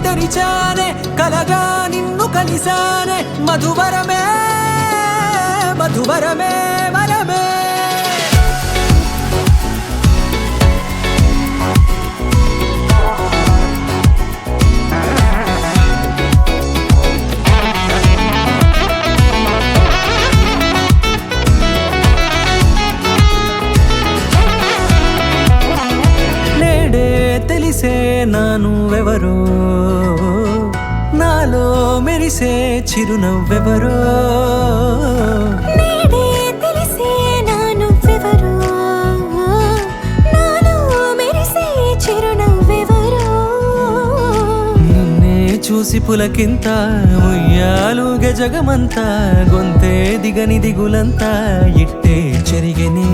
తెరిచానే కలగా నిన్ను కలిసానే మధువరమే మధువరమే వరమే తెలిసే నానువెవరో నాలో మెరిసే చిరునవ్వెవరో నేడే తెలిసే నానువెవరో నాలో మెరిసే చిరునవ్వెవరో నిన్నే చూసి పులకింత ఉయ్యాలుగే జగమంతా గొంతే దిగని దిగులంతా ఇట్టే చెరిగెనే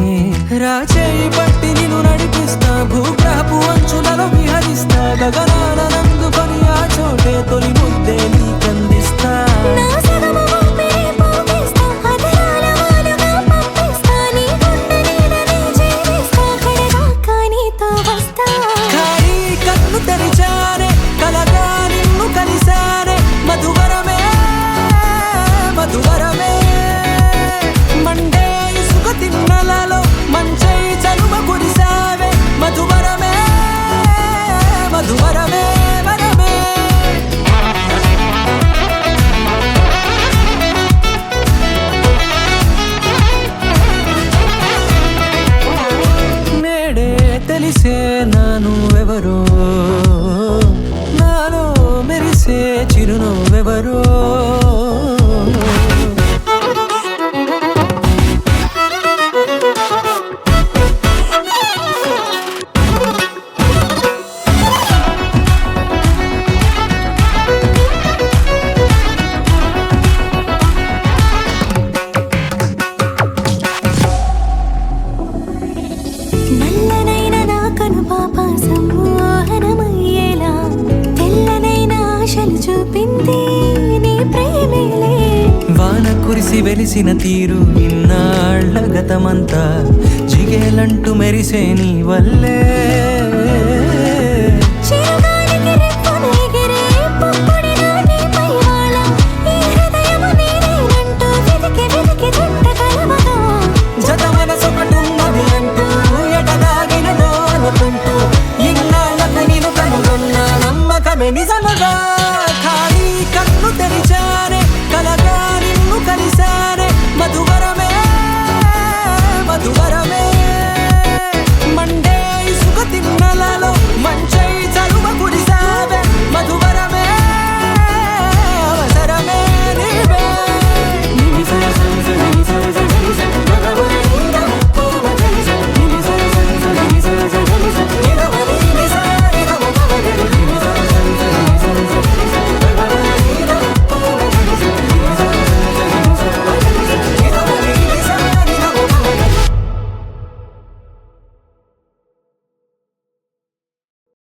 రాచేయి పట్టి నిన్ను నడిపిస్తా భూగ్రహపు అంచులలో విహరిస్తా గగనాల నందుకొని ఆ చోటే తొలి ముద్దే నీకందిస్తా నా సగము ఊపిరి పోగిస్తా అదరాల వాలుగా పంపిస్తా నీ గుండె నీడనే జీవిస్తా కడదాకా నీతో వస్తా ఖాళీ కన్ను తెరిచానే కలగా నిన్ను కలిసానే మధువరమే మధువరమే మండే ఇసుక తిన్నలలో మంచై చలువ కురిసావే మధువరమే మధువరమే వరమే నేడే తెలిసే నానువెవరో నాలో మెరిసే చిరునవ్వెవరో నల్లనైన నా కనుపాప సమ్మోహనమయ్యేలా తెల్లనైన ఆశలు చూపింది నీ ప్రేమేలే వాన కురిసి వెలిసిన తీరు ఇన్నాళ్ల గతమంతా జిగేలంటూ మెరిసే నీ వల్లే